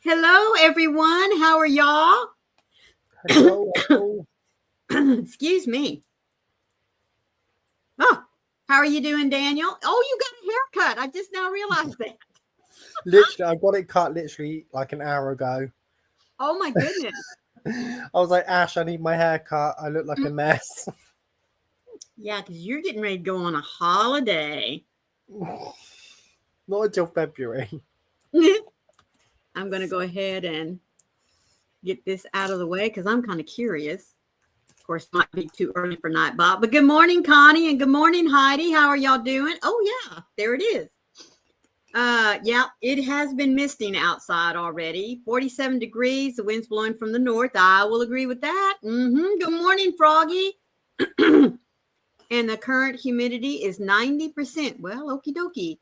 Hello, everyone. How are y'all? Hello, hello. Excuse me. Oh, how are you doing, Daniel? Oh, you got a haircut. I just now realized that. Literally, I got it cut literally like an hour ago. Oh, my goodness. I was like, Ash, I need my hair cut. I look like a mess. Yeah, because you're getting ready to go on a holiday. Not until February. I'm going to go ahead and get this out of the way because I'm kind of curious. Of course, it might be too early for Nightbot. But good morning, Connie, and good morning, Heidi. How are y'all doing? Oh, yeah, there it is. Yeah, it has been misting outside already. 47 degrees. The wind's blowing from the north. I will agree with that. Good morning, Froggy. And the current humidity is 90%. Well, okie dokie.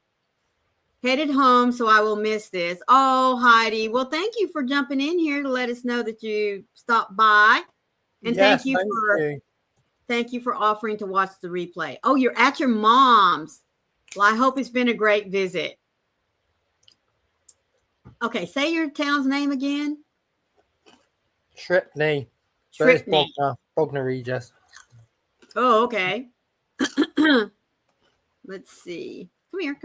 Headed home, so I will miss this. Oh, Heidi. Well, thank you for jumping in here to let us know that you stopped by. And Yes, thank you for offering to watch the replay. Oh, you're at your mom's. Well, I hope it's been a great visit. Okay, say your town's name again. Shripney. Shripney. Bognor Regis. Oh, okay. Let's see. Come here.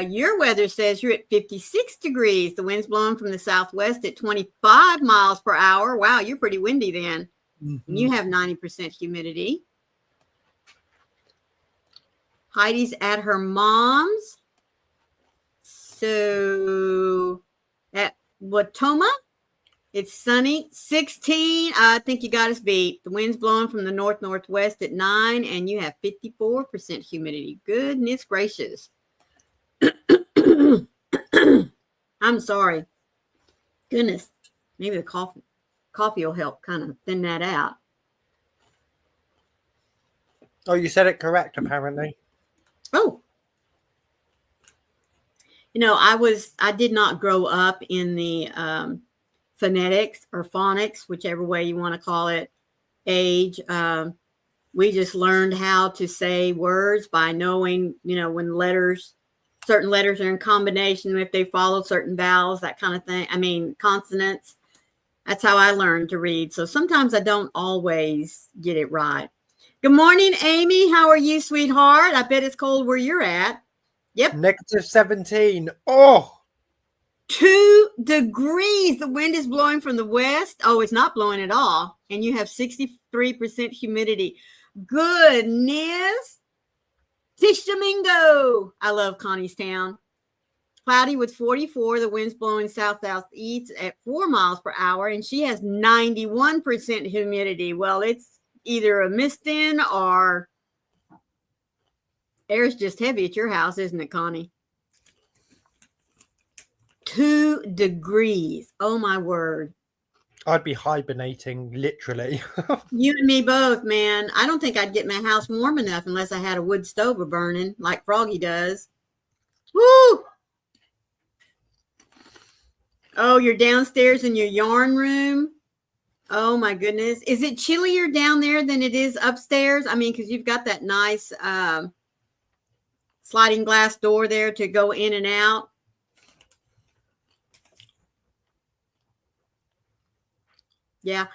Your weather says you're at 56 degrees. The wind's blowing from the southwest at 25 miles per hour. Wow, you're pretty windy then. Mm-hmm. You have 90% humidity. Heidi's at her mom's. So at Watoma, it's sunny, 16. I think you got us beat. The wind's blowing from the north-northwest at 9, and you have 54% humidity. Goodness gracious. I'm sorry. Goodness. Maybe the coffee will help kind of thin that out. Oh, you said it correct, apparently. Oh. You know, I did not grow up in the phonetics or phonics, whichever way you want to call it, age. We just learned how to say words by knowing, when certain letters are in combination, if they follow certain vowels, that kind of thing. I mean, consonants. That's how I learned to read. So sometimes I don't always get it right. Good morning, Amy. How are you, sweetheart? I bet it's cold where you're at. Yep. -17. Oh, 2 degrees. The wind is blowing from the west. Oh, it's not blowing at all. And you have 63% humidity. Goodness. Tishomingo. I love Connie's town. Cloudy with 44. The wind's blowing south-southeast at 4 miles per hour. And she has 91% humidity. Well, it's either a mist-in or air's just heavy at your house, isn't it, Connie? 2 degrees. Oh, my word. I'd be hibernating, literally. You and me both, man. I don't think I'd get my house warm enough unless I had a wood stove burning like Froggy does. Woo! Oh, you're downstairs in your yarn room? Oh, my goodness. Is it chillier down there than it is upstairs? I mean, because you've got that nice sliding glass door there to go in and out. Yeah,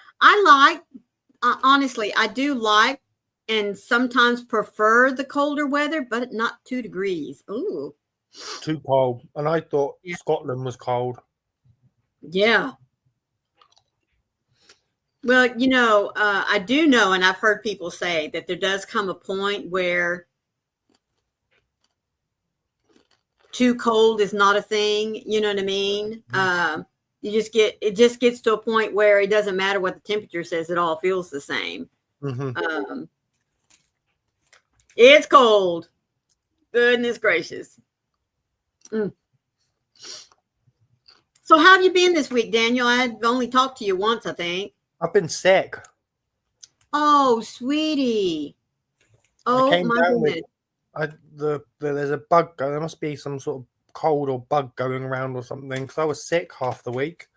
honestly, I do like and sometimes prefer the colder weather, but not 2 degrees. Ooh. Too cold. And I thought Scotland was cold. Yeah. Well, I do know, and I've heard people say that there does come a point where too cold is not a thing. You know what I mean? It just gets to a point where it doesn't matter what the temperature says, it all feels the same. Mm-hmm. It's cold. Goodness gracious. So how have you been this week, Daniel? I've only talked to you once, I think. I've been sick. Oh, sweetie. Oh, my goodness. There's a bug going. There must be some sort of cold or bug going around or something, because I was sick half the week.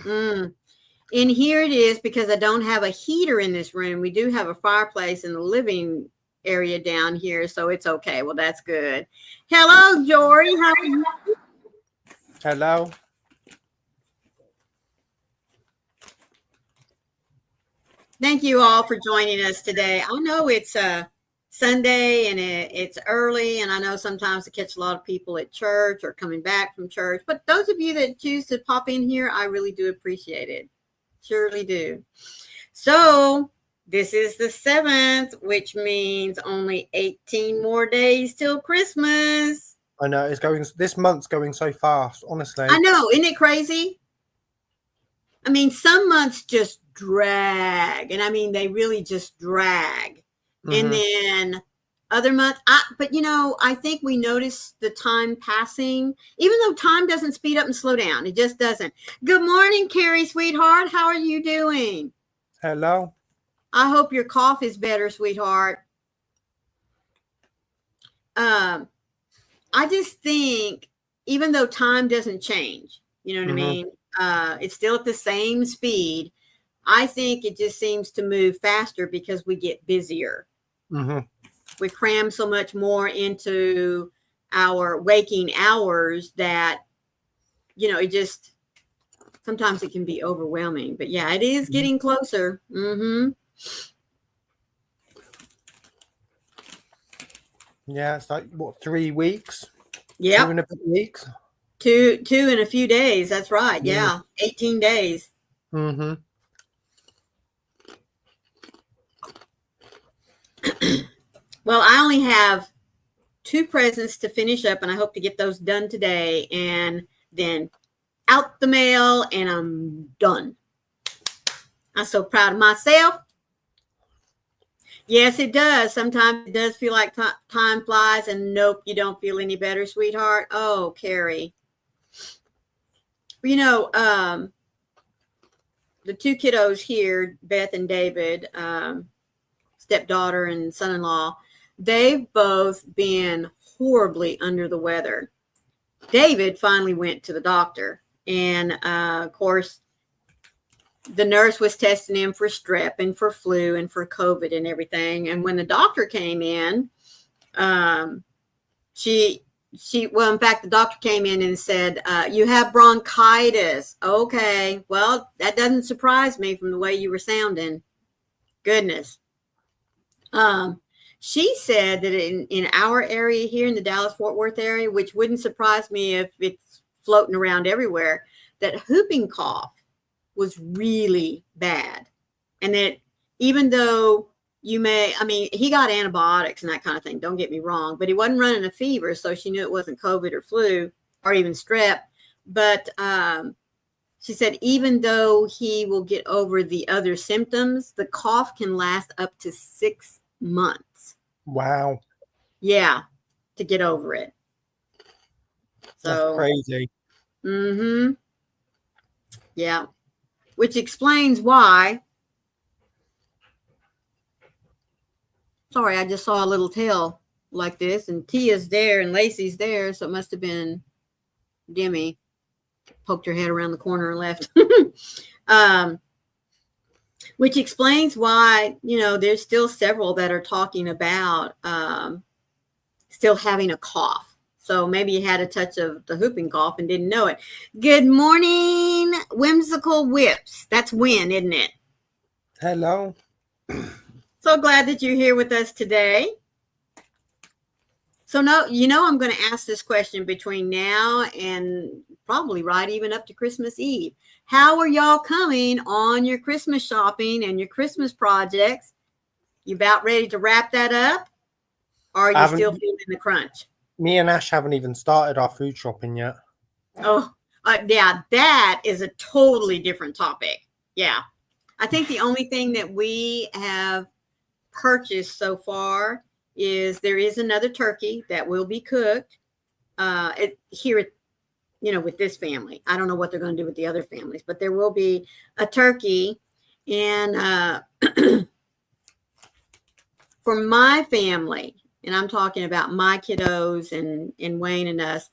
And here it is, because I don't have a heater in this room. We do have a fireplace in the living area down here, so it's okay. Well, that's good. Hello, Jory. How are you? Hello. Thank you all for joining us today. I know it's Sunday and it's early, and I know sometimes I catch a lot of people at church or coming back from church. But those of you that choose to pop in here, I really do appreciate it. Surely do. So this is the 7th, which means only 18 more days till Christmas. I know this month's going so fast, honestly. I know, isn't it crazy? I mean, some months just drag, and I mean, they really just drag. And then other months, but I think we notice the time passing, even though time doesn't speed up and slow down. It just doesn't. Good morning, Carrie, sweetheart. How are you doing? Hello. I hope your cough is better, sweetheart. I just think, even though time doesn't change, you know what I mean? It's still at the same speed. I think it just seems to move faster because we get busier. We cram so much more into our waking hours that, it just, sometimes it can be overwhelming. But yeah, it is getting closer. Yeah, it's like, what, 3 weeks? Yeah. 2 and a bit weeks? 2 in a few days. That's right. Yeah. 18 days. Well, I only have 2 presents to finish up, and I hope to get those done today, and then out the mail, and I'm done. I'm so proud of myself. Yes, it does. Sometimes it does feel like time flies, and nope, you don't feel any better, sweetheart. Oh, Carrie. The 2 kiddos here, Beth and David, stepdaughter and son-in-law, they've both been horribly under the weather. David finally went to the doctor, and of course, the nurse was testing him for strep and for flu and for COVID and everything. And when the doctor came in, in fact, the doctor came in and said, you have bronchitis. Okay, well, that doesn't surprise me from the way you were sounding. Goodness. She said that in our area here in the Dallas-Fort Worth area, which wouldn't surprise me if it's floating around everywhere, that whooping cough was really bad. And that even though he got antibiotics and that kind of thing, don't get me wrong, but he wasn't running a fever, so she knew it wasn't COVID or flu or even strep. But she said even though he will get over the other symptoms, the cough can last up to 6 months. Wow. Yeah, to get over it. So that's crazy. Yeah. Which explains why. Sorry, I just saw a little tail like this, and Tia's there and Lacey's there, so it must have been Demi. Poked her head around the corner and left. Which explains why, there's still several that are talking about still having a cough. So maybe you had a touch of the whooping cough and didn't know it. Good morning, Whimsical Whips. That's Win, isn't it? Hello. So glad that you're here with us today. So I'm going to ask this question between now and probably right even up to Christmas Eve. How are y'all coming on your Christmas shopping and your Christmas projects? You about ready to wrap that up? Or are you still feeling the crunch? Me and Ash haven't even started our food shopping yet. Oh, yeah, that is a totally different topic. Yeah. I think the only thing that we have purchased so far is there is another turkey that will be cooked here with this family. I don't know what they're going to do with the other families, but there will be a turkey. And for my family, and I'm talking about my kiddos and Wayne and us,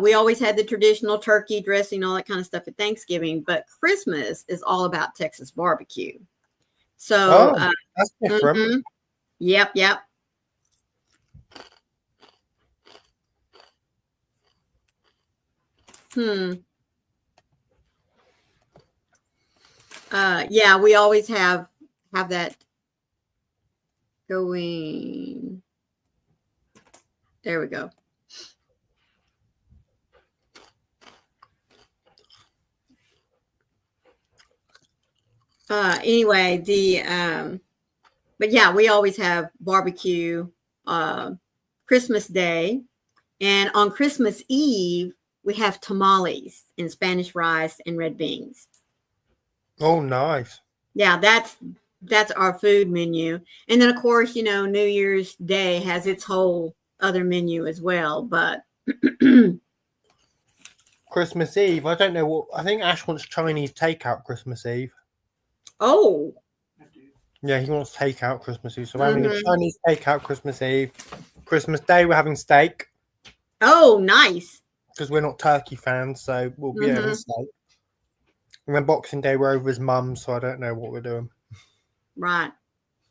we always had the traditional turkey dressing, all that kind of stuff at Thanksgiving, but Christmas is all about Texas barbecue. So that's different. Yep. Yeah, we always have that going. There we go. Anyway, but yeah, we always have barbecue Christmas Day, and on Christmas Eve we have tamales and Spanish rice and red beans. Oh, nice. Yeah, that's our food menu. And then of course, New Year's Day has its whole other menu as well, but Christmas Eve. I don't know what. I think Ash wants Chinese takeout Christmas Eve. oh, Yeah, he wants takeout Christmas Eve. So we're having a Chinese takeout Christmas Eve. Christmas Day, we're having steak. oh, nice. Because we're not turkey fans, so we'll be having steak. And then Boxing Day, we're over his mum, so I don't know what we're doing. Right.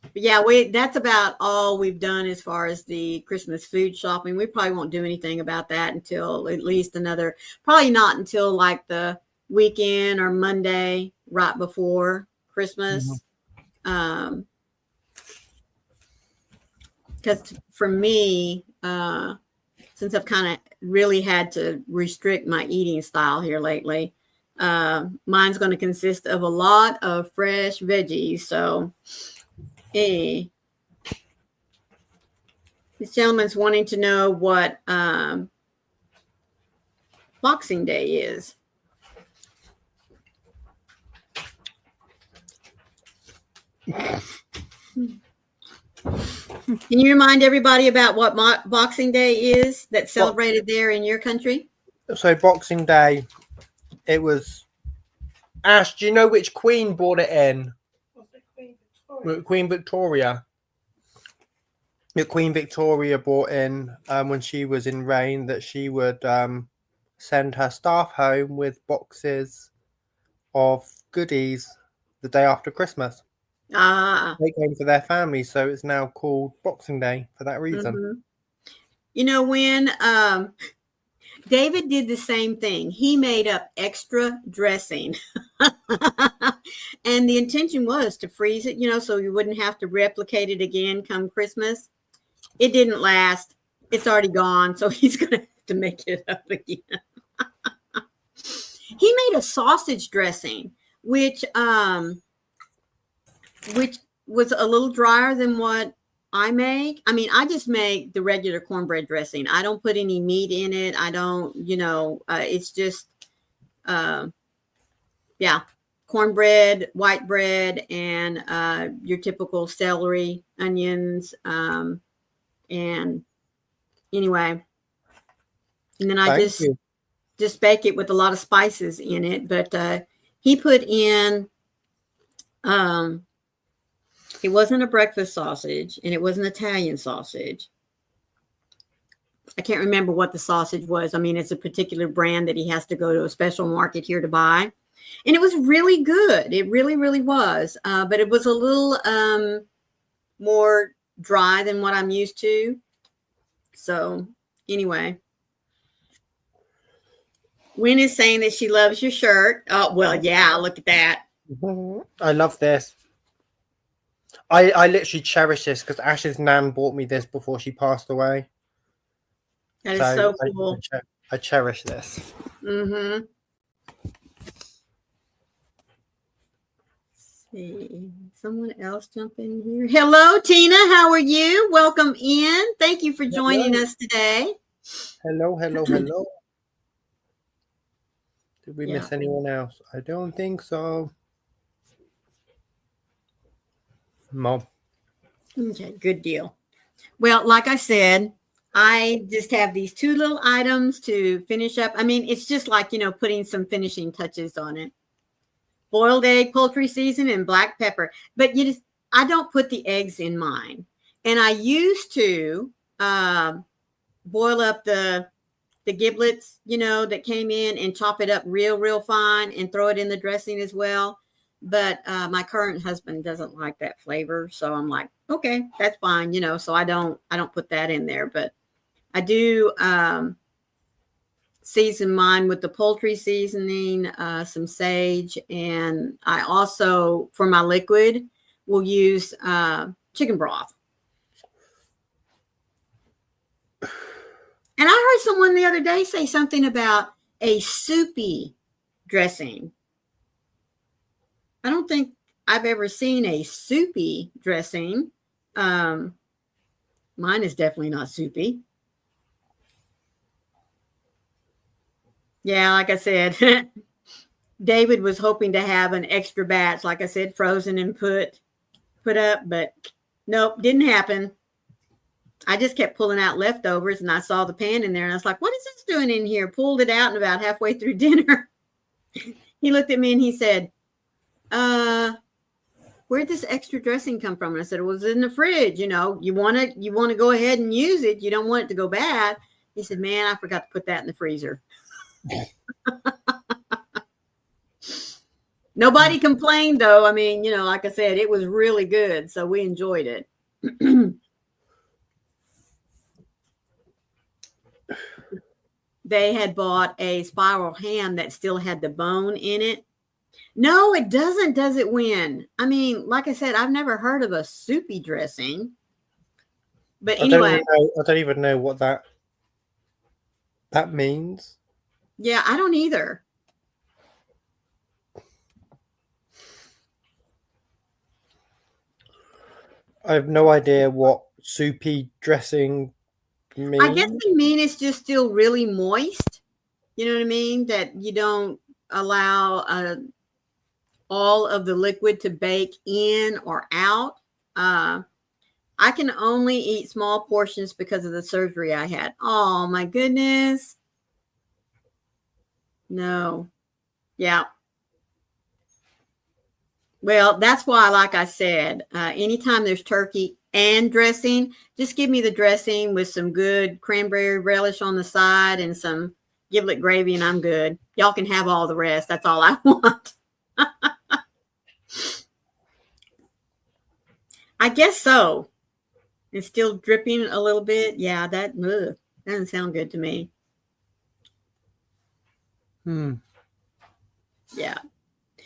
But yeah, that's about all we've done as far as the Christmas food shopping. We probably won't do anything about that until at least probably not until like the weekend or Monday right before Christmas. Because for me, since I've kind of really had to restrict my eating style here lately, mine's going to consist of a lot of fresh veggies. So, this gentleman's wanting to know what Boxing Day is. Can you remind everybody about what Boxing Day is that's celebrated there in your country? So Boxing Day, it was... Ash, do you know which queen brought it in? Queen Victoria. The Queen Victoria brought in when she was in reign that she would send her staff home with boxes of goodies the day after Christmas. They came for their family, so it's now called Boxing Day for that reason. When David did the same thing, he made up extra dressing. And the intention was to freeze it, so you wouldn't have to replicate it again come Christmas. It didn't last. It's already gone, so he's going to have to make it up again. He made a sausage dressing, which was a little drier than what I make. I mean, I just make the regular cornbread dressing. I don't put any meat in it. I don't, it's just, cornbread, white bread, and your typical celery, onions, and anyway. And then I just bake it with a lot of spices in it. But he put in, it wasn't a breakfast sausage, and it was an Italian sausage. I can't remember what the sausage was. I mean, it's a particular brand that he has to go to a special market here to buy. And it was really good. It really, really was. But it was a little more dry than what I'm used to. So anyway. Wynn is saying that she loves your shirt. Oh, well, yeah, look at that. I love this. I literally cherish this because Ash's nan bought me this before she passed away. That is so cool. I cherish this. Mm-hmm. See, someone else jump in here. Hello, Tina. How are you? Welcome in. Thank you for joining us today. Hello. Did we miss anyone else? I don't think so. Mom. Okay, good deal. Well, like I said, I just have these two little items to finish up. I mean, it's just like, putting some finishing touches on it. Boiled egg, poultry season, and black pepper. But I don't put the eggs in mine. And I used to boil up the giblets, that came in and chop it up real, real fine and throw it in the dressing as well. But my current husband doesn't like that flavor. So I'm like, okay, that's fine. So I don't put that in there, but I do season mine with the poultry seasoning, some sage, and I also, for my liquid, will use chicken broth. And I heard someone the other day say something about a soupy dressing. I don't think I've ever seen a soupy dressing. Mine is definitely not soupy. Yeah, like I said, David was hoping to have an extra batch, like I said, frozen and put up, but nope, didn't happen. I just kept pulling out leftovers, and I saw the pan in there, and I was like, what is this doing in here? Pulled it out, and about halfway through dinner, he looked at me and he said, where'd this extra dressing come from? And I said, it was in the fridge. You know, you want to go ahead and use it. You don't want it to go bad. He said, man, I forgot to put that in the freezer. Nobody complained, though. I mean, you know, like I said, it was really good. So we enjoyed it. They had bought a spiral ham that still had the bone in it. No, it doesn't, does it, Win? I mean, like I said, I've never heard of a soupy dressing. But anyway. I don't even know what that means. Yeah, I don't either. I have no idea what soupy dressing means. I guess they mean it's just still really moist. You know what I mean? That you don't allow all of the liquid to bake in or out. I can only eat small portions because of the surgery I had. Oh, my goodness. No. Yeah. Well, that's why, like I said, anytime there's turkey and dressing, just give me the dressing with some good cranberry relish on the side and some giblet gravy, and I'm good. Y'all can have all the rest. That's all I want. I guess so. It's still dripping a little bit. Yeah, that doesn't sound good to me. Yeah.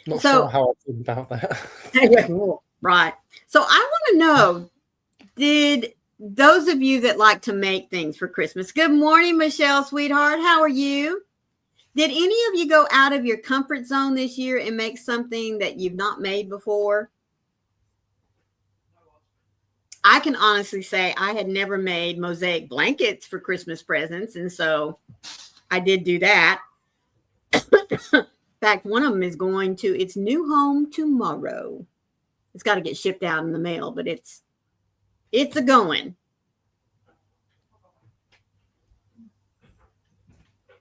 Not sure how I feel about that. Right. So I want to know, did those of you that like to make things for Christmas, good morning, Michelle, sweetheart. How are you? Did any of you go out of your comfort zone this year and make something that you've not made before? I can honestly say I had never made mosaic blankets for Christmas presents, and so I did do that. In fact, one of them is going to its new home tomorrow. It's got to get shipped out in the mail, but it's a going.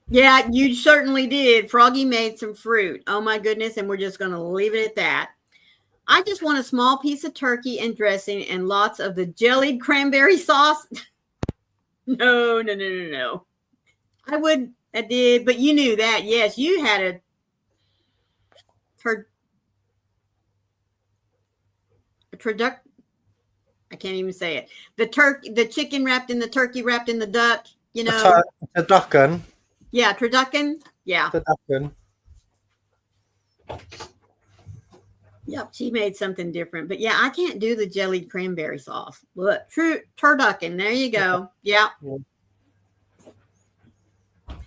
Yeah, you certainly did. Froggy made some fruit. Oh my goodness, and we're just going to leave it at that. I just want a small piece of turkey and dressing and lots of the jellied cranberry sauce. No. I did, but you knew that. Yes, you had a turducken. I can't even say it. The chicken wrapped in the turkey, wrapped in the duck. You know, turducken. Yeah, turducken. Yeah. Turducken. Yep, she made something different. But yeah, I can't do the jellied cranberry sauce. Look, turducken. There you go. Yeah. And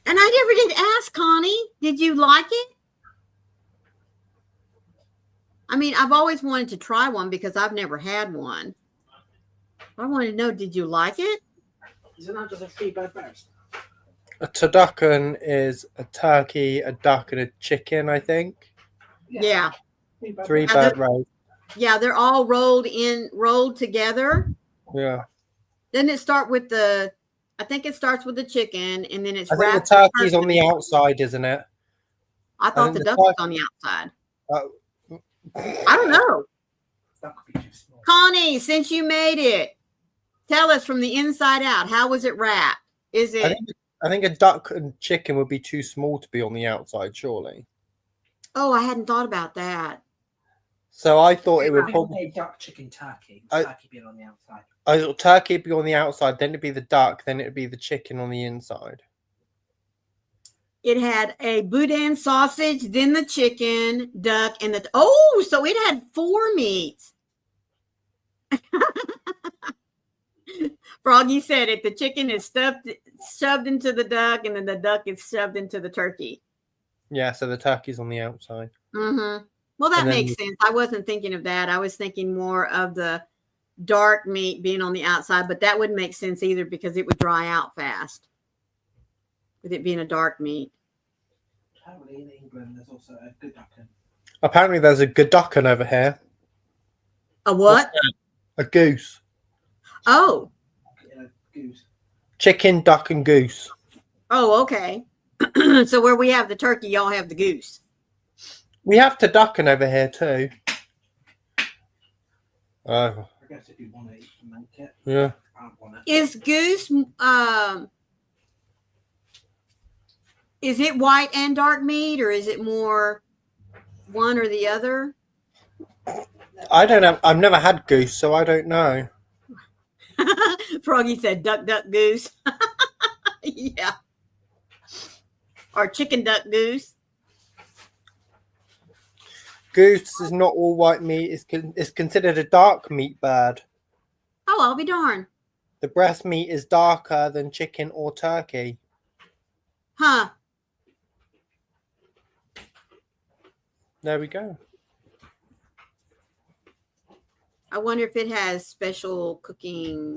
I never did ask, Connie, did you like it? I mean, I've always wanted to try one because I've never had one. I wanted to know, did you like it? Is it not just a three-bird roast? A turducken is a turkey, a duck, and a chicken, I think. Yeah. Three-bird roast. Yeah, they're all rolled together. Yeah. Doesn't it start with I think it starts with the chicken, and then it's I think wrapped. the turkey's on the outside, isn't it? I thought the duck was on the outside. I don't know. That could be too small. Connie, since you made it, tell us from the inside out, how was it wrapped? Is it? I think a duck and chicken would be too small to be on the outside, surely. Oh, I hadn't thought about that. So I thought it would probably be duck, chicken, turkey. Turkey being on the outside. I thought turkey would be on the outside, then it'd be the duck, then it'd be the chicken on the inside. It had a boudin sausage, then the chicken, duck, and so it had 4 meats. Froggy said it. The chicken is shoved into the duck, and then the duck is shoved into the turkey. Yeah, so the turkey's on the outside. Mm-hmm. Well, that makes sense. I wasn't thinking of that. I was thinking more of the dark meat being on the outside, but that wouldn't make sense either because it would dry out fast with it being a dark meat. Apparently in England there's also a good ducken. Apparently there's a Godducken over here. A what? A goose. Oh. Yeah, goose. Chicken, duck, and goose. Oh, okay. So where we have the turkey, y'all have the goose. We have turducken over here too. I guess if you want to, you can make it. Yeah. I don't want it. Is goose is it white and dark meat, or is it more one or the other? I don't know. I've never had goose, so I don't know. Froggy said duck, duck, goose. Yeah. Or chicken, duck, goose. Goose is not all white meat. It's considered a dark meat bird. Oh, I'll be darned. The breast meat is darker than chicken or turkey. Huh. There we go. I wonder if it has special cooking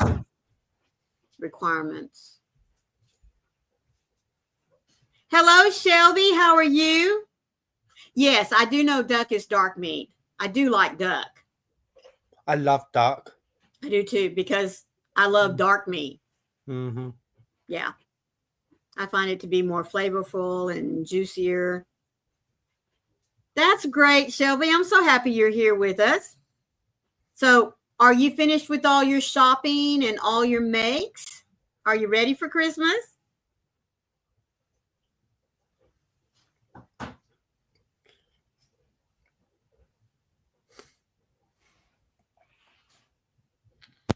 requirements. Hello, Shelby. How are you? Yes, I do know duck is dark meat. I do like duck. I love duck. I do too, because I love dark meat. Mm-hmm. Yeah. I find it to be more flavorful and juicier. That's great, Shelby. I'm so happy you're here with us. So, are you finished with all your shopping and all your makes? Are you ready for Christmas?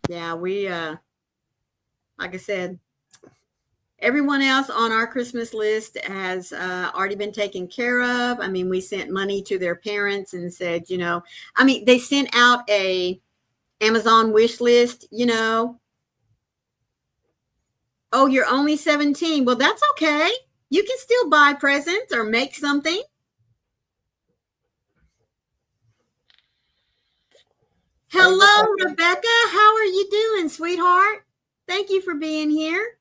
Yeah, we, like I said, everyone else on our Christmas list has already been taken care of. I mean, we sent money to their parents and said, they sent out a Amazon wish list, Oh, you're only 17. Well, that's okay. You can still buy presents or make something. Hello, Rebecca. How are you doing, sweetheart? Thank you for being here.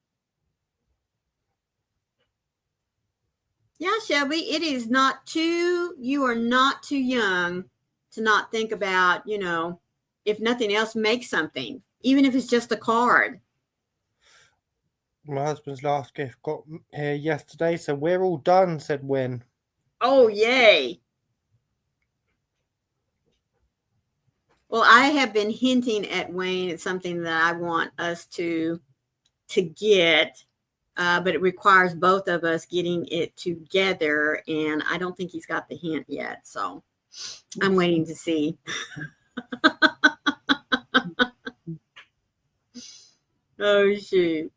Yeah, Shelby, you are not too young to not think about, if nothing else, make something, even if it's just a card. My husband's last gift got here yesterday, so we're all done, said Win. Oh, yay. Well, I have been hinting at Wayne. It's something that I want us to get, but it requires both of us getting it together, and I don't think he's got the hint yet, so I'm waiting to see. Oh, shoot.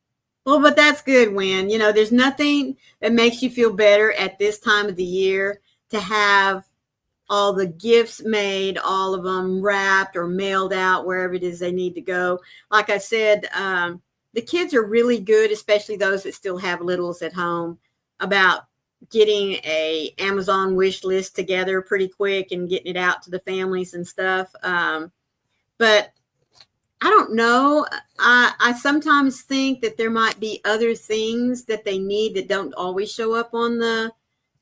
Well, but that's good, Win. There's nothing that makes you feel better at this time of the year to have all the gifts made, all of them wrapped or mailed out wherever it is they need to go. Like I said, the kids are really good, especially those that still have littles at home, about getting a Amazon wish list together pretty quick and getting it out to the families and stuff. But I don't know. I sometimes think that there might be other things that they need that don't always show up on the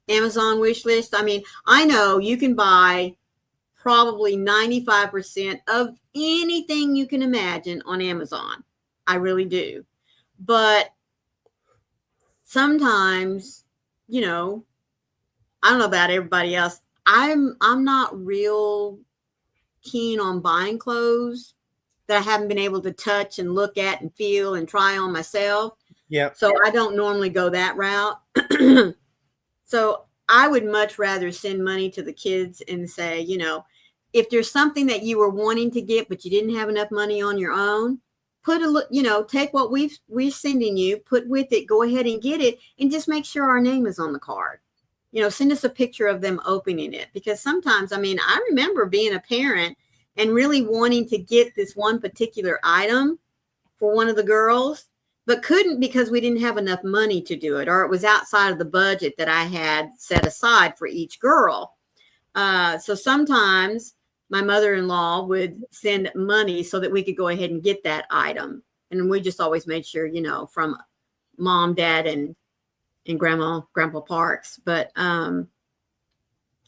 Amazon wish list. I mean, I know you can buy probably 95% of anything you can imagine on Amazon. I really do. But sometimes, I don't know about everybody else. I'm not real keen on buying clothes that I haven't been able to touch and look at and feel and try on myself. Yeah. So I don't normally go that route. So I would much rather send money to the kids and say, if there's something that you were wanting to get, but you didn't have enough money on your own, take what we're sending you, put with it, go ahead and get it, and just make sure our name is on the card. Send us a picture of them opening it, because sometimes, I remember being a parent and really wanting to get this one particular item for one of the girls, but couldn't because we didn't have enough money to do it, or it was outside of the budget that I had set aside for each girl. So sometimes my mother-in-law would send money so that we could go ahead and get that item. And we just always made sure, from mom, dad, and grandpa Parks. But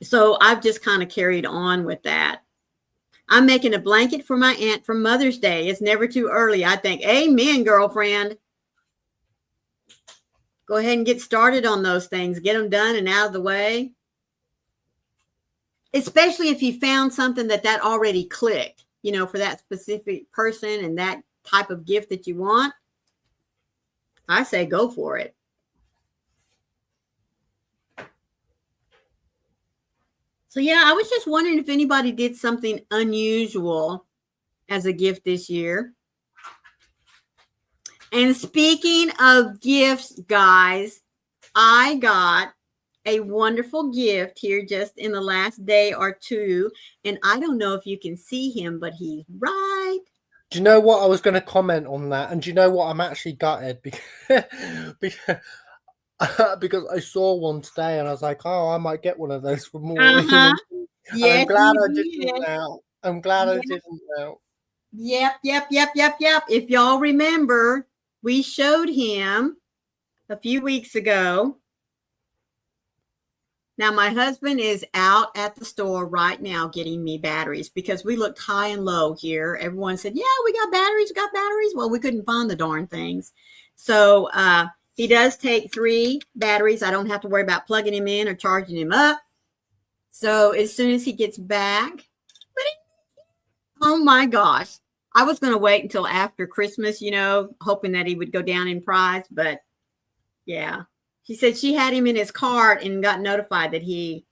so I've just kind of carried on with that. I'm making a blanket for my aunt for Mother's Day. It's never too early, I think. Amen, girlfriend. Go ahead and get started on those things. Get them done and out of the way. Especially if you found something that already clicked, for that specific person and that type of gift that you want. I say go for it. So yeah, I was just wondering if anybody did something unusual as a gift this year. And speaking of gifts, guys, I got a wonderful gift here just in the last day or two. And I don't know if you can see him, but he's right. Do you know what? I was going to comment on that. And do you know what? I'm actually gutted because I saw one today and I was like, oh, I might get one of those for Maureen. Yes, I'm glad I didn't now. I'm glad I didn't now. Yep. If y'all remember, we showed him a few weeks ago. Now, my husband is out at the store right now getting me batteries because we looked high and low here. Everyone said, yeah, we got batteries. Well, we couldn't find the darn things. So he does take 3 batteries. I don't have to worry about plugging him in or charging him up. So as soon as he gets back, oh my gosh, I was going to wait until after Christmas, hoping that he would go down in price. But yeah. She said she had him in his cart and got notified that he,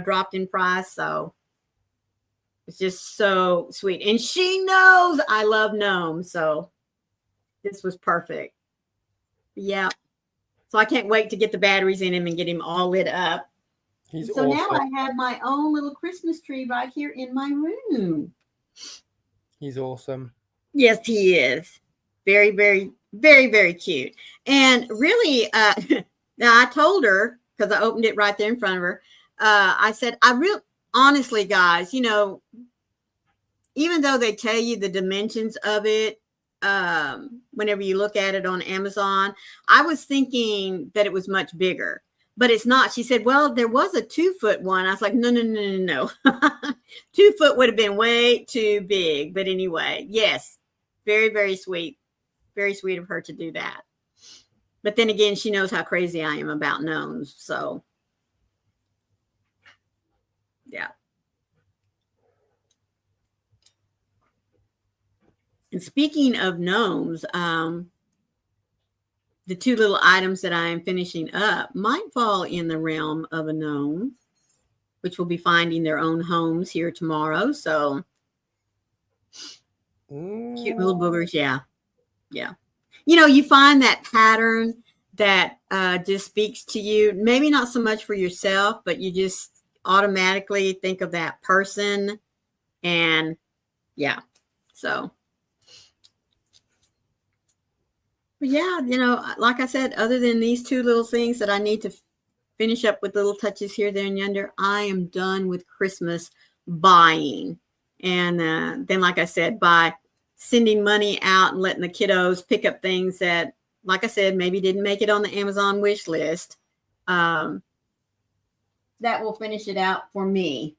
dropped in price. So it's just so sweet. And she knows I love gnomes. So this was perfect. Yeah. So I can't wait to get the batteries in him and get him all lit up. So awesome. Now I have my own little Christmas tree right here in my room. He's awesome. Yes, he is. Very, very, very, very cute. And really, now I told her, because I opened it right there in front of her. I said, honestly, guys, even though they tell you the dimensions of it, whenever you look at it on Amazon, I was thinking that it was much bigger, but it's not. She said, well, there was a 2-foot one. I was like, no. 2 foot would have been way too big. But anyway, yes, very, very sweet. Very sweet of her to do that. But then again, she knows how crazy I am about gnomes. So, yeah. And speaking of gnomes, the 2 little items that I am finishing up might fall in the realm of a gnome, which will be finding their own homes here tomorrow. So, cute little boogers. Yeah. You find that pattern that just speaks to you, maybe not so much for yourself, but you just automatically think of that person. And yeah, so. But yeah, like I said, other than these 2 little things that I need to finish up with little touches here, there, and yonder, I am done with Christmas buying. And then, like I said, by sending money out and letting the kiddos pick up things that, like I said, maybe didn't make it on the Amazon wish list. That will finish it out for me.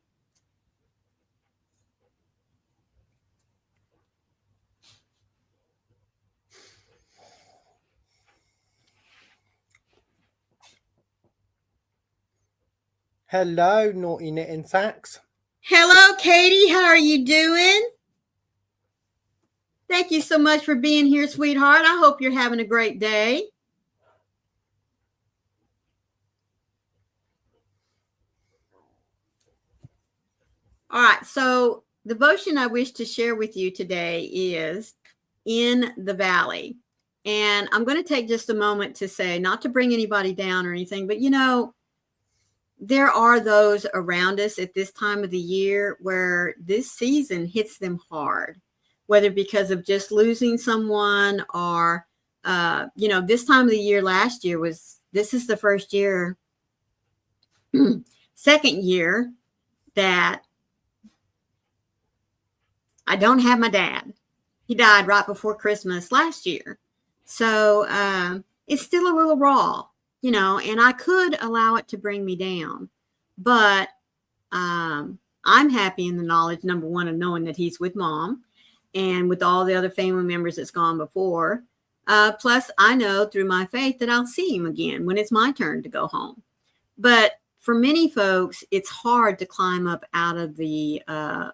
Hello, Naughty Knitting Sacks. Hello, Katie. How are you doing? Thank you so much for being here, sweetheart. I hope you're having a great day. All right. So the devotion I wish to share with you today is in the valley. And I'm going to take just a moment to say, not to bring anybody down or anything, but there are those around us at this time of the year where this season hits them hard, whether because of just losing someone or, this time of the year last year this is the first year, second year that I don't have my dad. He died right before Christmas last year. So it's still a little raw, and I could allow it to bring me down. But I'm happy in the knowledge, number one, of knowing that he's with Mom and with all the other family members that's gone before. Plus, I know through my faith that I'll see him again when it's my turn to go home. But for many folks, it's hard to climb up out of the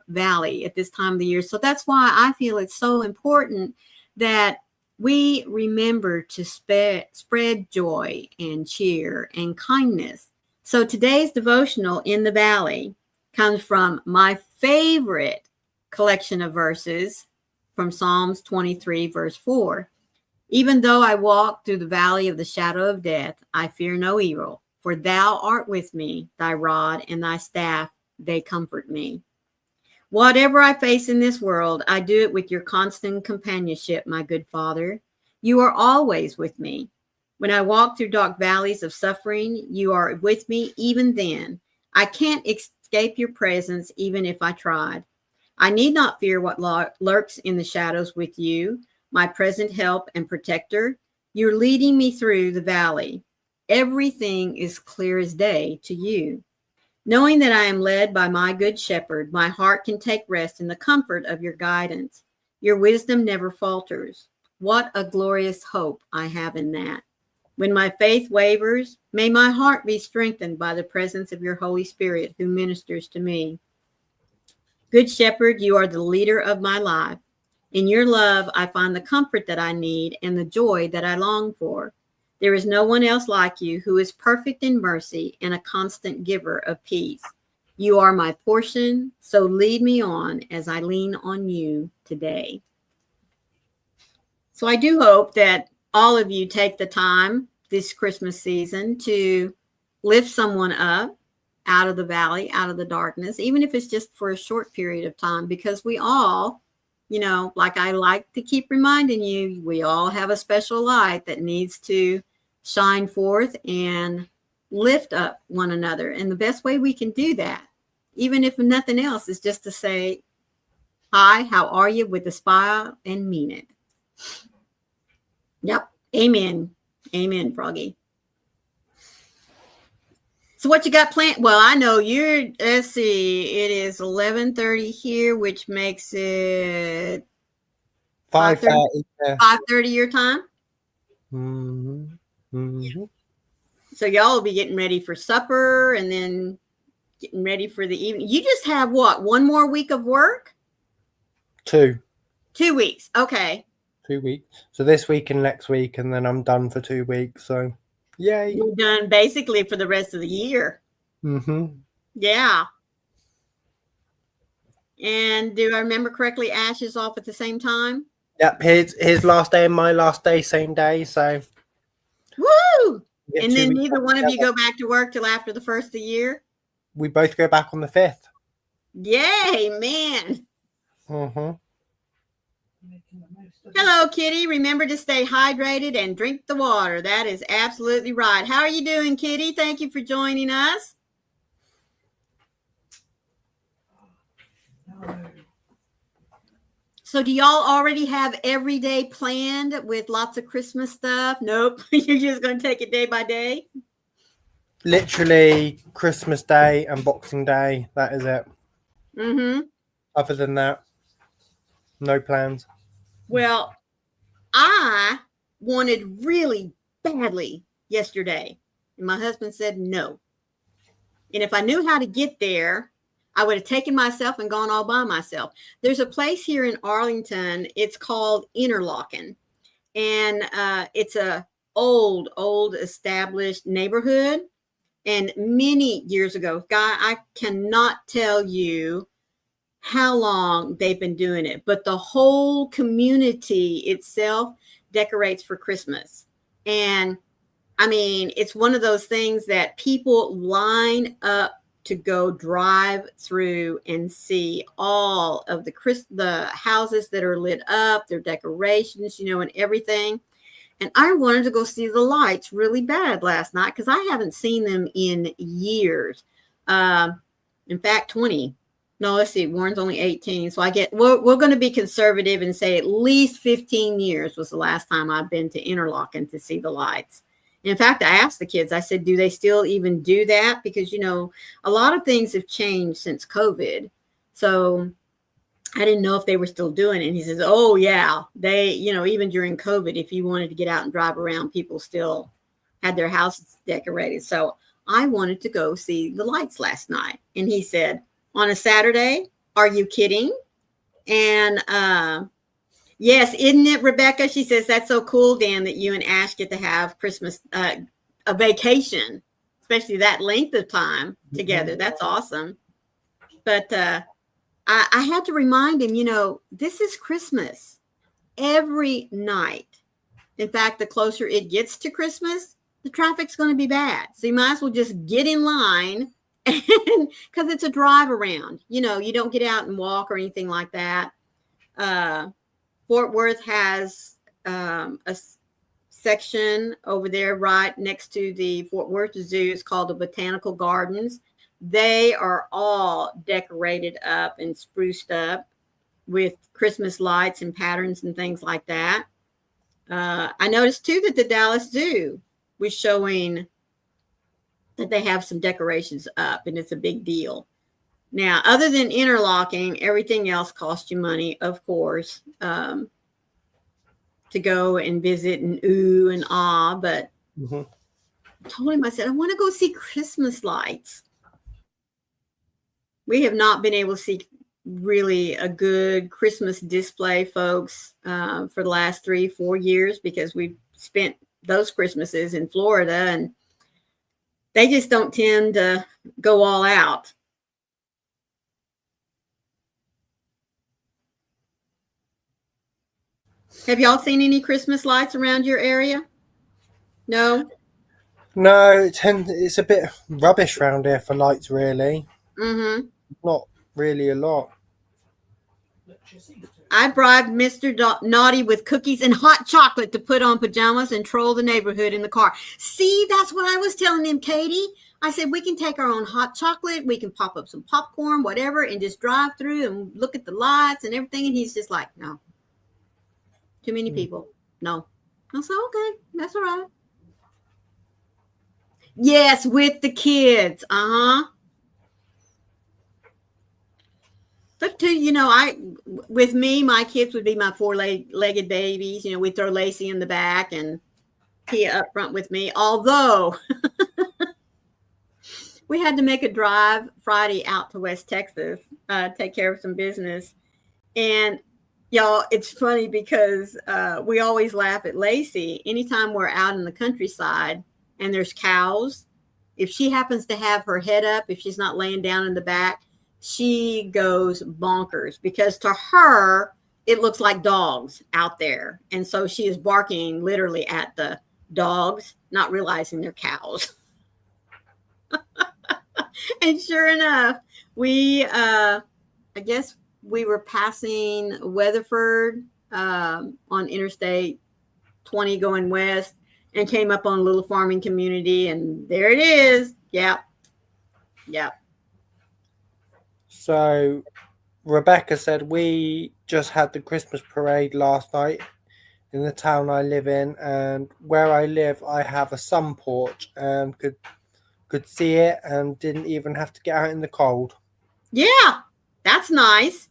valley at this time of the year. So that's why I feel it's so important that we remember to spread joy and cheer and kindness. So today's devotional in the valley comes from my favorite collection of verses from Psalms 23, verse 4. Even though I walk through the valley of the shadow of death, I fear no evil, for thou art with me, thy rod and thy staff, they comfort me. Whatever I face in this world, I do it with your constant companionship, my good Father. You are always with me. When I walk through dark valleys of suffering, you are with me even then. I can't escape your presence even if I tried. I need not fear what lurks in the shadows with you, my present help and protector. You're leading me through the valley. Everything is clear as day to you. Knowing that I am led by my good shepherd, my heart can take rest in the comfort of your guidance. Your wisdom never falters. What a glorious hope I have in that. When my faith wavers, may my heart be strengthened by the presence of your Holy Spirit who ministers to me. Good shepherd, you are the leader of my life. In your love, I find the comfort that I need and the joy that I long for. There is no one else like you who is perfect in mercy and a constant giver of peace. You are my portion, so lead me on as I lean on you today. So I do hope that all of you take the time this Christmas season to lift someone up out of the valley, out of the darkness, even if it's just for a short period of time, because we all, like I like to keep reminding you, we all have a special light that needs to shine forth and lift up one another. And the best way we can do that, even if nothing else, is just to say, hi, how are you, with a smile and mean it. Yep. Amen. Amen, Froggy. So what you got planned? Well, I know let's see, it is 11:30 here, which makes it 5:30. 5:30 your time. Mm-hmm. Mm-hmm. So y'all will be getting ready for supper and then getting ready for the evening. You just have what? One more week of work? 2 weeks. Okay. 2 weeks. So this week and next week, and then I'm done for 2 weeks. So yay. You're done basically for the rest of the year. Mm-hmm. Yeah. And do I remember correctly, Ash is off at the same time? Yep, his last day and my last day, same day. So woo! And then neither one of you go back to work till after the first of the year? We both go back on the 5th. Yay, man. Mm-hmm. Hello, Kitty. Remember to stay hydrated and drink the water. That is absolutely right. How are you doing, Kitty? Thank you for joining us. So do y'all already have every day planned with lots of Christmas stuff? Nope. You're just going to take it day by day? Literally Christmas Day and Boxing Day. That is it. Mm-hmm. Other than that, no plans. Well, I wanted really badly yesterday. And my husband said no. And if I knew how to get there, I would have taken myself and gone all by myself. There's a place here in Arlington. It's called Interlochen. And it's a old established neighborhood. And many years ago, Guy, I cannot tell you how long they've been doing it, but the whole community itself decorates for Christmas. And I mean, it's one of those things that people line up to go drive through and see all of the houses that are lit up, their decorations, and everything. And I wanted to go see the lights really bad last night because I haven't seen them in years. In fact, 20. No, let's see. Warren's only 18. So we're going to be conservative and say at least 15 years was the last time I've been to Interlaken to see the lights. In fact, I asked the kids, I said, do they still even do that? Because, a lot of things have changed since COVID. So I didn't know if they were still doing it. And he says, oh, yeah, they, even during COVID, if you wanted to get out and drive around, people still had their houses decorated. So I wanted to go see the lights last night. And he said, on a Saturday, are you kidding? And yes, isn't it, Rebecca? She says, that's so cool, Dan, that you and Ash get to have Christmas, a vacation, especially that length of time together. That's awesome. But I had to remind him, this is Christmas every night. In fact, the closer it gets to Christmas, the traffic's going to be bad. So you might as well just get in line, and because it's a drive around. You don't get out and walk or anything like that. Fort Worth has a section over there right next to the Fort Worth Zoo. It's called the Botanical Gardens. They are all decorated up and spruced up with Christmas lights and patterns and things like that. I noticed too that the Dallas Zoo was showing that they have some decorations up, and it's a big deal. Now, other than interlocking, everything else costs you money, of course, to go and visit and ooh and ah. But I told him, I said, I want to go see Christmas lights. We have not been able to see really a good Christmas display, folks, for the last 3-4 years, because we've spent those Christmases in Florida, and they just don't tend to go all out. Have y'all seen any Christmas lights around your area? No? No, it's a bit rubbish around here for lights, really. Mm-hmm. Not really a lot. I bribed Mr. Naughty with cookies and hot chocolate to put on pajamas and troll the neighborhood in the car. See, that's what I was telling him, Katie. I said, we can take our own hot chocolate. We can pop up some popcorn, whatever, and just drive through and look at the lights and everything. And he's just like, no. Too many people. No. I said, okay, that's all right. Yes, with the kids. But too, with me, my kids would be my 4-legged babies. We throw Lacey in the back and Tia up front with me. Although we had to make a drive Friday out to West Texas, take care of some business. And y'all, it's funny because we always laugh at Lacey. Anytime we're out in the countryside and there's cows, if she happens to have her head up, if she's not laying down in the back, she goes bonkers, because to her, it looks like dogs out there. And so she is barking literally at the dogs, not realizing they're cows. And sure enough, I guess we were passing Weatherford on Interstate 20 going west, and came up on a little farming community, and there it is. Yep. So Rebecca said, we just had the Christmas parade last night in the town I live in, and where I live, I have a sun porch and could see it and didn't even have to get out in the cold. Yeah, that's nice.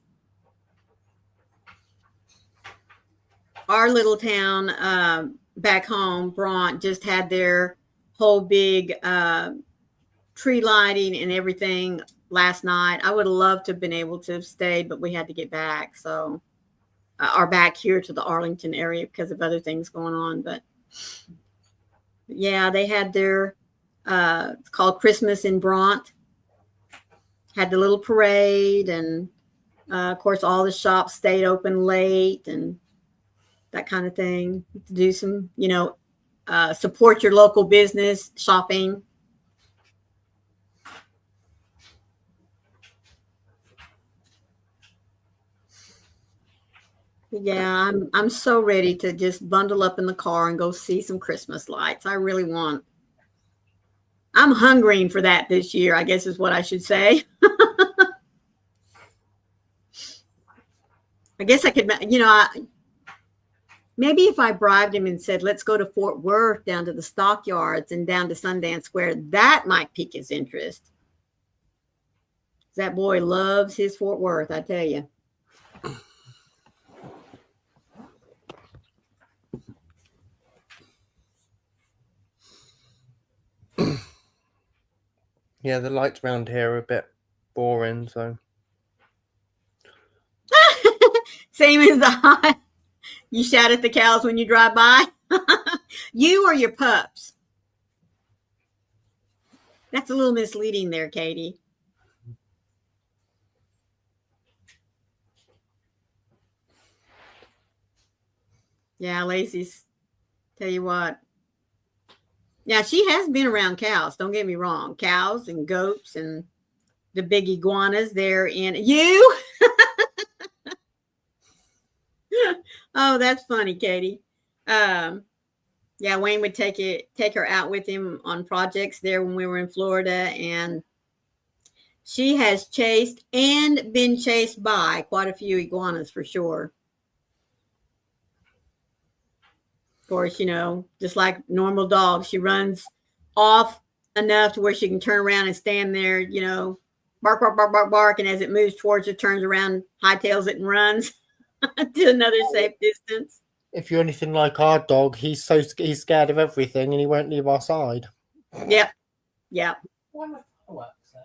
Our little town back home, Bronte, just had their whole big tree lighting and everything last night. I would have loved to have been able to have stayed, but we had to get back. So, or back here to the Arlington area because of other things going on. But yeah, they had their, it's called Christmas in Bronte. Had the little parade, and Of course, all the shops stayed open late and that kind of thing. To do some, support your local business shopping. Yeah, I'm so ready to just bundle up in the car and go see some Christmas lights. I really want. I'm hungering for that this year, I guess is what I should say. I guess I could, maybe if I bribed him and said, let's go to Fort Worth, down to the stockyards and down to Sundance Square, that might pique his interest. That boy loves his Fort Worth, I tell you. Yeah, the lights around here are a bit boring, so. Same as the you shout at the cows when you drive by. You or your pups? That's a little misleading there, Katie. Yeah, Lacey's, tell you what. Yeah, she has been around cows. Don't get me wrong. Cows and goats and the big iguanas there in you. Oh, that's funny, Katie. Yeah, Wayne would take her out with him on projects there when we were in Florida, and she has chased and been chased by quite a few iguanas for sure. Of course, just like normal dogs, she runs off enough to where she can turn around and stand there, bark, bark, bark, bark, bark, and as it moves towards her, turns around, hightails it, and runs to another safe distance. If you're anything like our dog, he's scared of everything and he won't leave our side. Yep. Why not fireworks, though?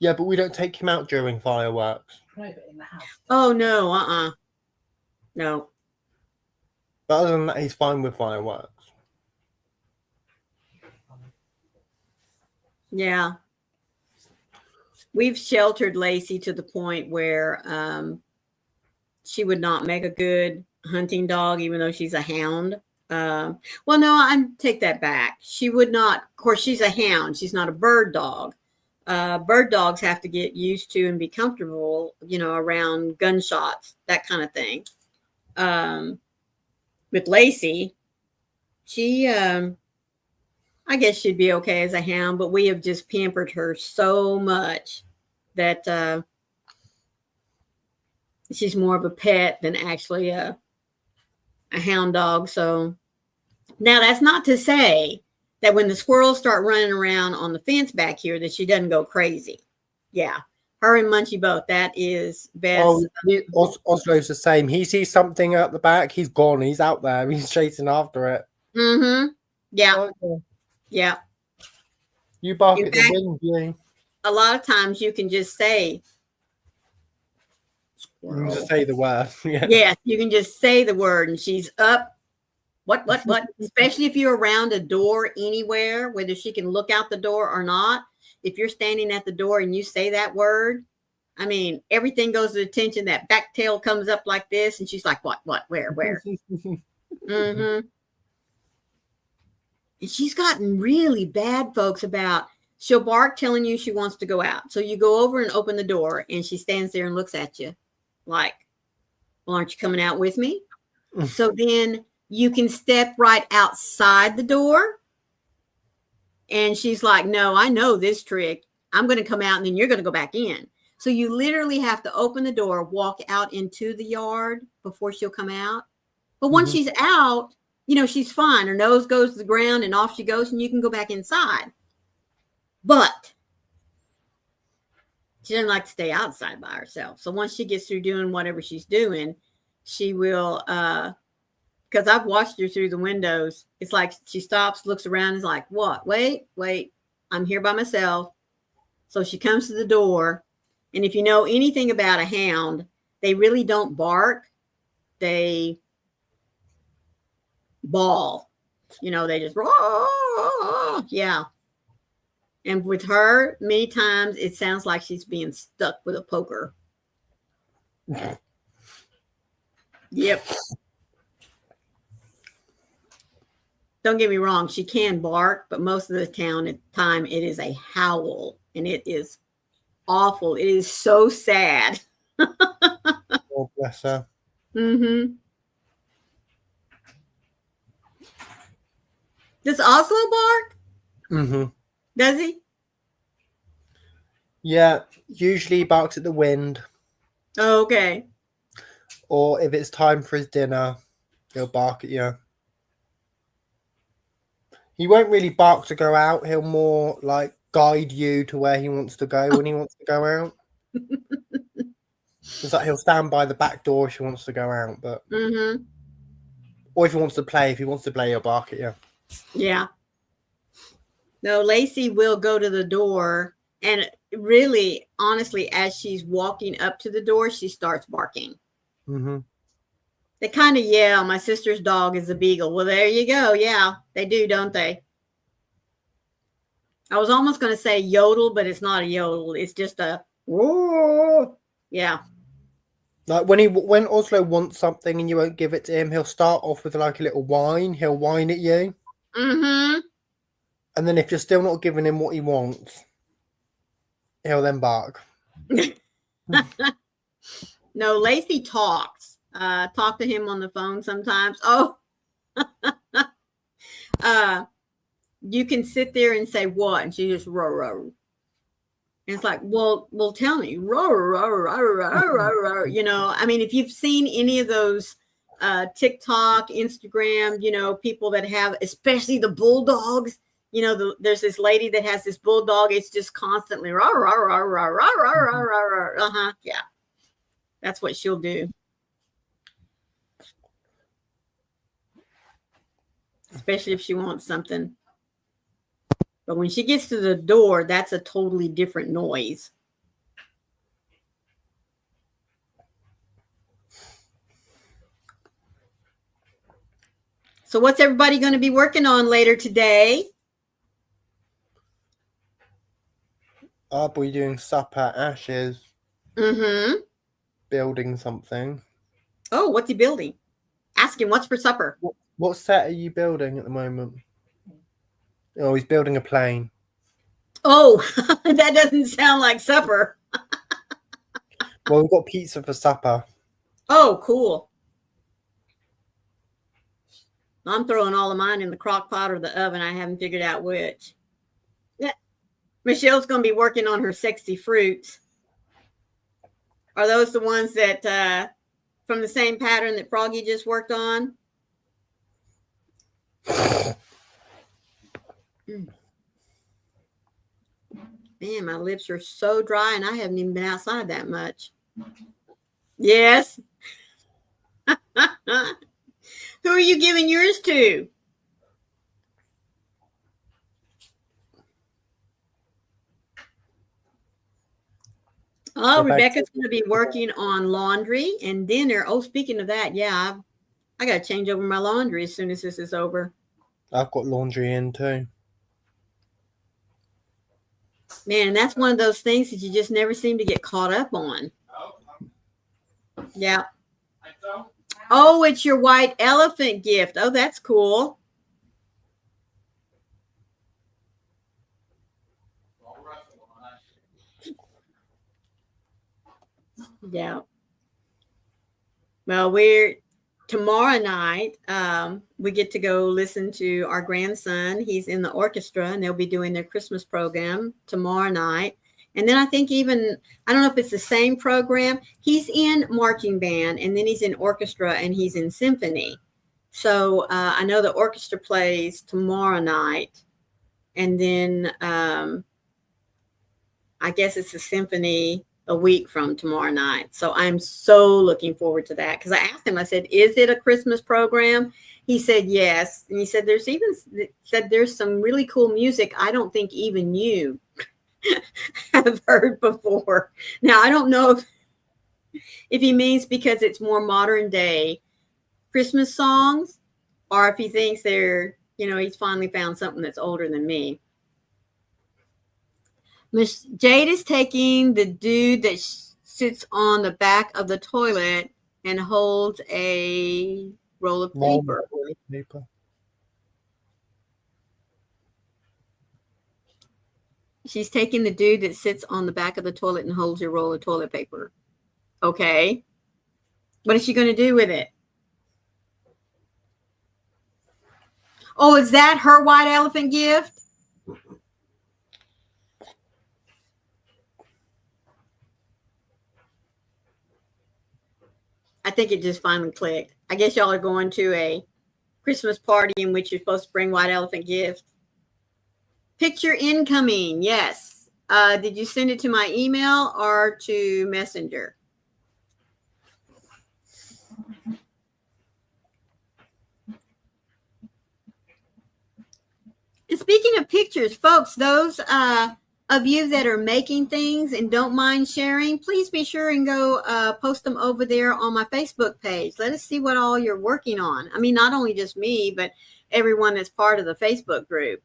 Yeah, but we don't take him out during fireworks. No, but in the house. Oh, no, no. But other than that, he's fine with fireworks. Yeah. We've sheltered Lacey to the point where she would not make a good hunting dog, even though she's a hound. Well, no, I take that back. She would not. Of course, she's a hound. She's not a bird dog. Bird dogs have to get used to and be comfortable, around gunshots, that kind of thing. With Lacey, she, I guess she'd be okay as a hound, but we have just pampered her so much that she's more of a pet than actually a hound dog. So now that's not to say that when the squirrels start running around on the fence back here that she doesn't go crazy. Yeah. Her and Munchie both. That is best. Oh, Oslo's the same. He sees something at the back, he's gone. He's out there. He's chasing after it. Mm-hmm. Yeah. Okay. Yeah. You bark at the wind, you. A lot of times you can just say. You can just say the word. Yeah. Yes, you can just say the word and she's up. What? Especially if you're around a door anywhere, whether she can look out the door or not. If you're standing at the door and you say that word, I mean, everything goes to attention. That back tail comes up like this, and she's like, what, where? Mm-hmm. And she's gotten really bad, folks, about she'll bark telling you she wants to go out. So you go over and open the door, and she stands there and looks at you like, well, aren't you coming out with me? So then you can step right outside the door. And she's like, no, I know this trick. I'm going to come out and then you're going to go back in. So you literally have to open the door, walk out into the yard before she'll come out. But once she's out, she's fine. Her nose goes to the ground and off she goes and you can go back inside. But she doesn't like to stay outside by herself. So once she gets through doing whatever she's doing, she will, because I've watched her through the windows. It's like she stops, looks around, is like, what? Wait, I'm here by myself. So she comes to the door. And if you know anything about a hound, they really don't bark. They bawl. They just, yeah. And with her, many times it sounds like she's being stuck with a poker. Yep. Don't get me wrong, she can bark, but most of the time it is a howl, and it is awful. It is so sad. Oh, bless her. Mm-hmm. Does Oslo bark? Mm-hmm. Does he? Yeah, usually he barks at the wind, Oh, okay. or if it's time for his dinner, he'll bark at you. He won't really bark to go out. He'll more like guide you to where he wants to go when he wants to go out. It's like he'll stand by the back door if he wants to go out, but Mm-hmm. or if he wants to play, he'll bark at you. Yeah. No, Lacey will go to the door, and really, honestly, as she's walking up to the door, she starts barking. Mm-hmm. They kind of yell. My sister's dog is a beagle. Well, there you go. Yeah, they do, don't they? I was almost going to say yodel, but it's not a yodel. It's just a whoa. Yeah. Like when Oslo wants something and you won't give it to him, he'll start off with like a little whine. He'll whine at you. Mm-hmm. And then if you're still not giving him what he wants, he'll then bark. No, Lacey talks. Talk to him on the phone sometimes. Oh, you can sit there and say what, and she just row row. And it's like, well, tell me, row row row row row row. You know, I mean, if you've seen any of those TikTok, Instagram, you know, people that have, especially the bulldogs. You know, there's this lady that has this bulldog. It's just constantly row row row row row row row row. Uh-huh. Yeah. That's what she'll do. Especially if she wants something. But when she gets to the door, that's a totally different noise. So what's everybody going to be working on later today? I'll be doing supper, Ashes. Mm-hmm. Building something. Oh, what's he building? Ask him, what's for supper? What set are you building at the moment? Oh, he's building a plane. Oh, that doesn't sound like supper. Well, we've got pizza for supper. Oh, cool. I'm throwing all of mine in the crock pot or the oven. I haven't figured out which. Yeah. Michelle's going to be working on her sexy fruits. Are those the ones that from the same pattern that Froggy just worked on? Man, my lips are so dry, and I haven't even been outside that much. Yes. Who are you giving yours to? Oh, Rebecca's going to be working on laundry and dinner. Oh, speaking of that, yeah, I got to change over my laundry as soon as this is over. I've got laundry in too. Man, that's one of those things that you just never seem to get caught up on. Yeah. Oh, it's your white elephant gift. Oh, that's cool. Yeah. Well, tomorrow night, we get to go listen to our grandson. He's in the orchestra, and they'll be doing their Christmas program tomorrow night. And then I think I don't know if it's the same program. He's in marching band, and then he's in orchestra, and he's in symphony. So I know the orchestra plays tomorrow night. And then I guess it's a symphony a week from tomorrow night. So I'm so looking forward to that, because I asked him, I said, is it a Christmas program? He said yes. And he said there's some really cool music I don't think even you have heard before. Now, I don't know if he means because it's more modern day Christmas songs, or if he thinks he's finally found something that's older than me. Miss Jade is taking the dude that sits on the back of the toilet and holds a roll of paper. She's taking the dude that sits on the back of the toilet and holds a roll of toilet paper. Okay. What is she going to do with it? Oh, is that her white elephant gift? I think it just finally clicked. I guess y'all are going to a Christmas party in which you're supposed to bring white elephant gifts. Picture incoming. Yes. Did you send it to my email or to Messenger? And speaking of pictures, folks, those of you that are making things and don't mind sharing, please be sure and go post them over there on my Facebook page. Let us see what all you're working on. I mean, not only just me, but everyone that's part of the Facebook group.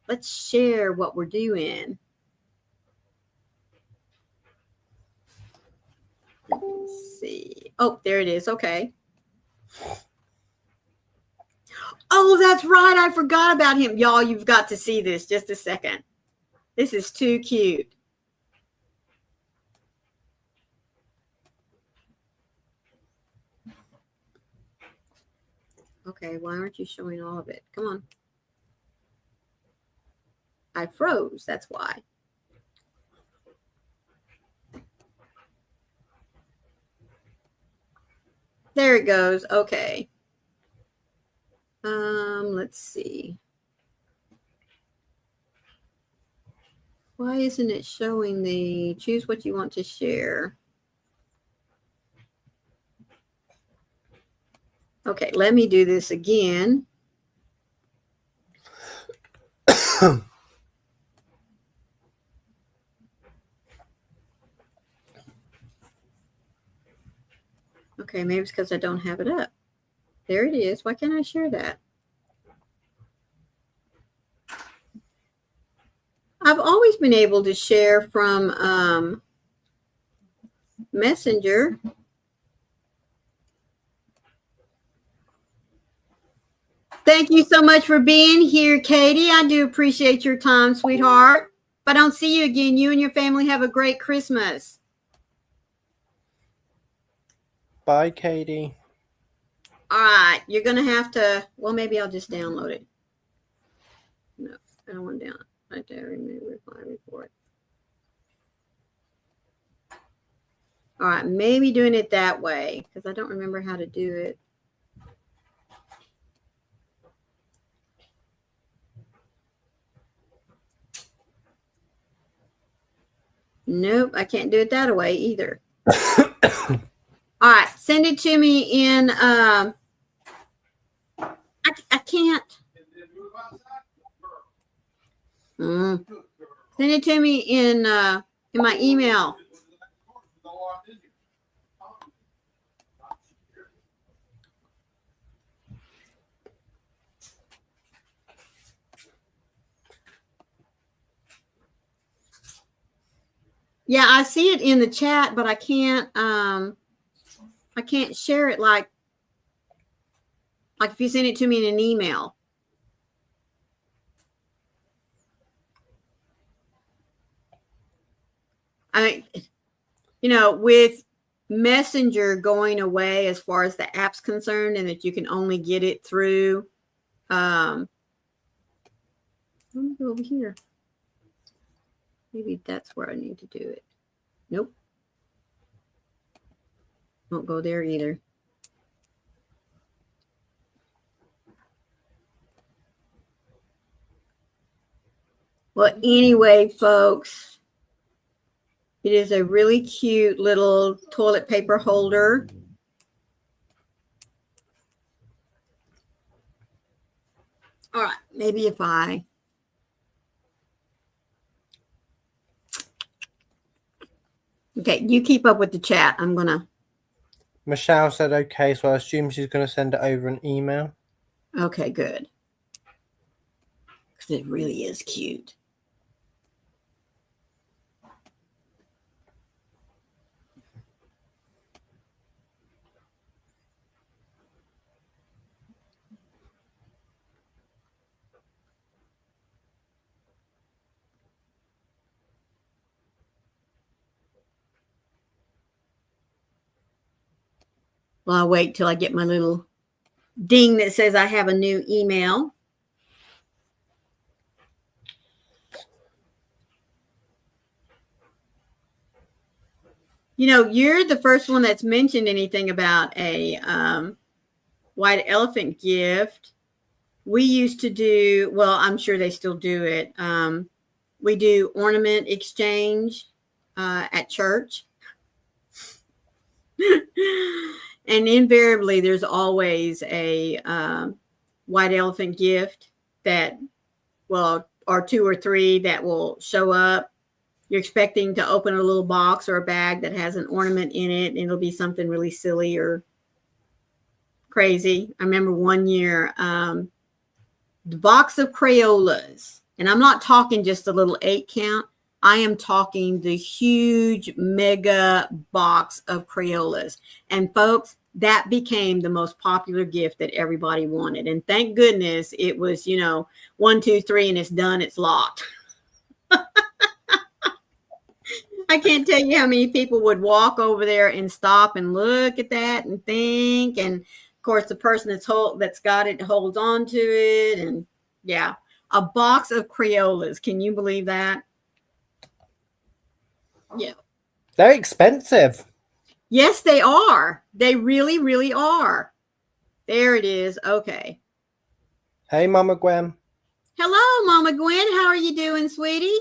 Let's share what we're doing. Let's see. Oh, there it is. Okay. Oh, that's right. I forgot about him. Y'all, you've got to see this. Just a second. This is too cute. Okay, why aren't you showing all of it? Come on. I froze. That's why. There it goes. Okay. Let's see. Why isn't it showing the choose what you want to share? Okay, let me do this again. Okay, maybe it's because I don't have it up. There it is. Why can't I share that? I've always been able to share from Messenger. Thank you so much for being here, Katie. I do appreciate your time, sweetheart. If I don't see you again, you and your family have a great Christmas. Bye, Katie. All right. You're going to have to, well, maybe I'll just download it. No, I don't want to download it. Right there, remove reply report. All right, maybe doing it that way because I don't remember how to do it. Nope, I can't do it that way either. All right, send it to me in. I can't. Send it to me in my email. Yeah, I see it in the chat, but I can't share it like if you send it to me in an email. With Messenger going away as far as the app's concerned, and that you can only get it through. Let me go over here. Maybe that's where I need to do it. Nope. Won't go there either. Well, anyway, folks, it is a really cute little toilet paper holder. All right, maybe if I... Okay, you keep up with the chat. I'm going to... Michelle said okay, so I assume she's going to send it over an email. Okay, good. Because it really is cute. Well, I'll wait till I get my little ding that says I have a new email. You know, you're the first one that's mentioned anything about a white elephant gift. We used to do, well, I'm sure they still do it. We do ornament exchange at church. And invariably, there's always a white elephant gift that, well, or two or three that will show up. You're expecting to open a little box or a bag that has an ornament in it, and it'll be something really silly or crazy. I remember one year, the box of Crayolas, and I'm not talking just a little 8 count. I am talking the huge mega box of Crayolas. And folks, that became the most popular gift that everybody wanted. And thank goodness it was, 1, 2, 3, and it's done. It's locked. I can't tell you how many people would walk over there and stop and look at that and think. And of course, the person that's got it holds on to it. And yeah, a box of Crayolas. Can you believe that? Yeah. They're expensive. Yes, they are. They really, really are. There it is. Okay. Hey, Mama Gwen. Hello, Mama Gwen. How are you doing, sweetie?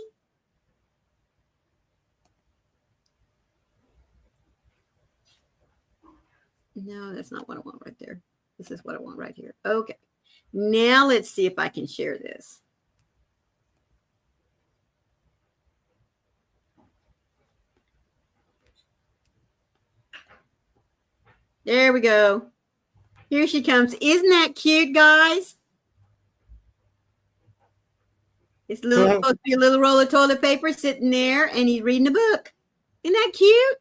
No, that's not what I want right there. This is what I want right here. Okay. Now let's see if I can share this. There we go. Here she comes. Isn't that cute, guys? It's supposed to be a little roll of toilet paper sitting there, and he's reading a book. Isn't that cute?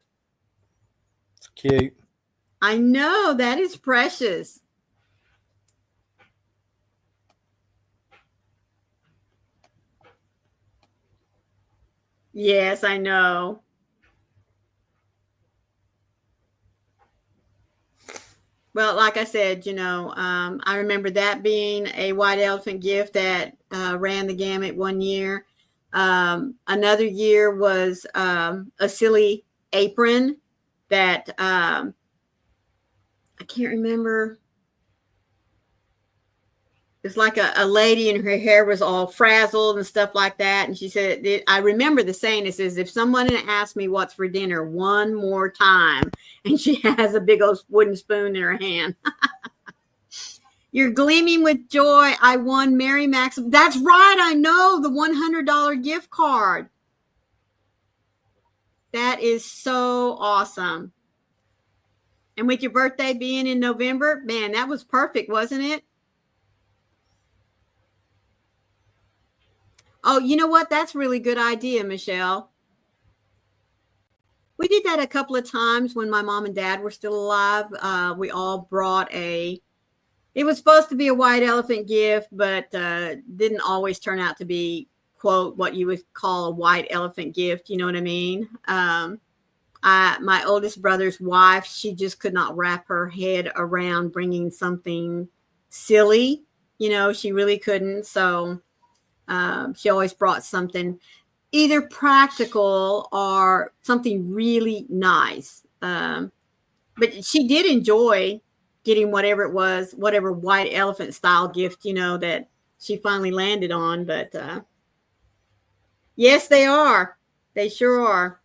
It's cute. I know. That is precious. Yes, I know. Well, like I said, I remember that being a white elephant gift that ran the gamut one year. Another year was a silly apron that I can't remember. It's like a lady and her hair was all frazzled and stuff like that. And she said, I remember the saying, it says, if someone asks me what's for dinner one more time, and she has a big old wooden spoon in her hand. You're gleaming with joy. I won Mary Maxim. That's right. I know, the $100 gift card. That is so awesome. And with your birthday being in November, man, that was perfect, wasn't it? Oh, you know what? That's a really good idea, Michelle. We did that a couple of times when my mom and dad were still alive. We all brought it was supposed to be a white elephant gift, but didn't always turn out to be, quote, what you would call a white elephant gift. You know what I mean? My oldest brother's wife, she just could not wrap her head around bringing something silly. She really couldn't. So she always brought something either practical or something really nice. But she did enjoy getting whatever it was, whatever white elephant style gift, that she finally landed on. But yes, they are. They sure are.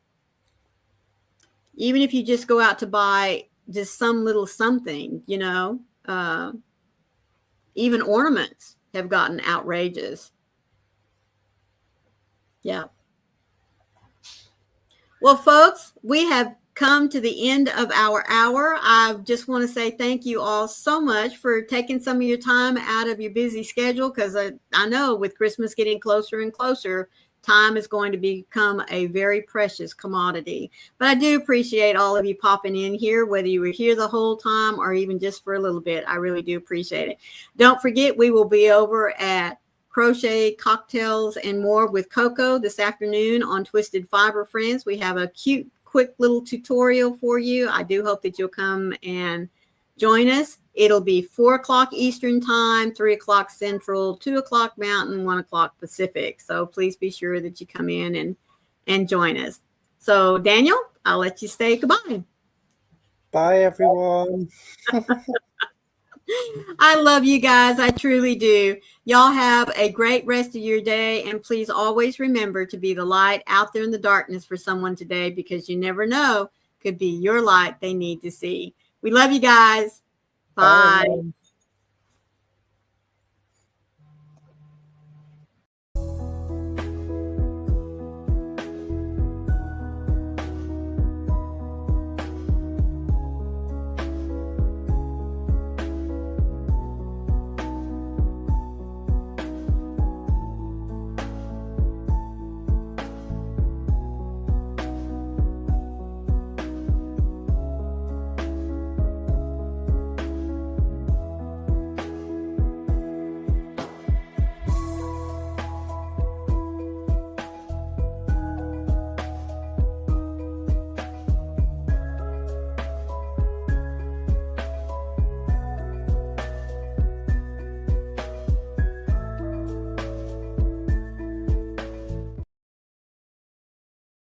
Even if you just go out to buy just some little something, even ornaments have gotten outrageous. Yeah. Well, folks, we have come to the end of our hour. I just want to say thank you all so much for taking some of your time out of your busy schedule, because I know with Christmas getting closer and closer, time is going to become a very precious commodity. But I do appreciate all of you popping in here, whether you were here the whole time or even just for a little bit. I really do appreciate it. Don't forget, we will be over at Crochet, Cocktails, and More with Coco this afternoon on Twisted Fiber Friends. We have a cute, quick little tutorial for you. I do hope that you'll come and Join us. It'll be 4 o'clock Eastern time, 3 o'clock Central, 2 o'clock Mountain, 1 o'clock Pacific. So please be sure that you come in and join us. So Daniel, I'll let you say goodbye. Bye, everyone. I love you guys. I truly do. Y'all have a great rest of your day. And please always remember to be the light out there in the darkness for someone today, because you never know, could be your light they need to see. We love you guys. Bye. Bye, everyone.